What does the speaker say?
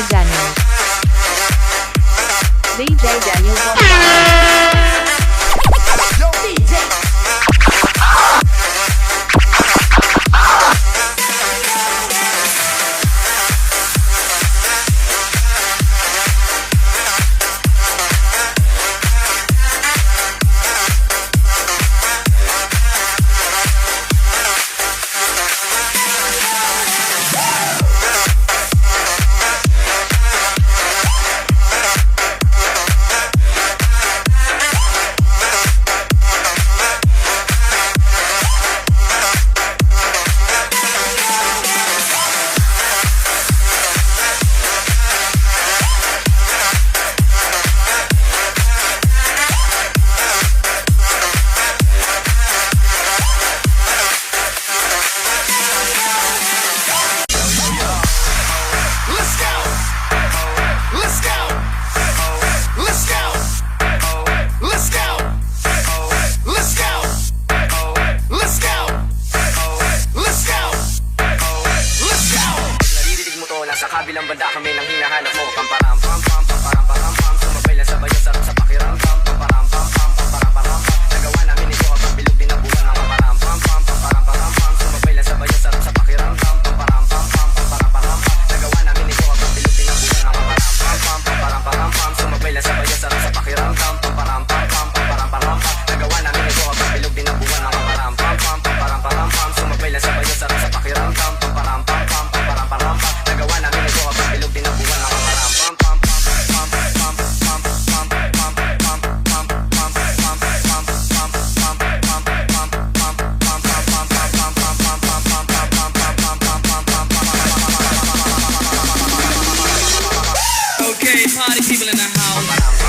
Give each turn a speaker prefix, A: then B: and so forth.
A: Daniel. DJ Daniel.
B: Yo, DJ.
C: Sa kabilang banda kami nang hinahanap mo. Pamparam pam pam pamparam pam pam. Sumabay lang sabay sa pakiramdam. Pamparam pam pam pamparam pam pam. Nagawa namin ito habang bilog din ang buwan ng pamparam pam pam pamparam pam. Sumabay lang sabay sa pakiramdam. Pamparam pam pam pamparam pam. Nagawa namin ito habang bilog din ang buwan ng pamparam pam pam pamparam pam. Sumabay lang sabay sa pakiramdam. Pamparam pam pam pamparam pam. Nagawa namin ito habang bilog din ang buwan ng pamparam pam pam pamparam pam. Sumabay lang sabay sa pakiramdam. Pamparam pam pam pamparam pam. Nagawa namin ito habang bilog din ang buwan ng pamparam pam pam pam pam pam pam pam pam pam pam pam pam pam pam pam pam. Okay, party people in the house.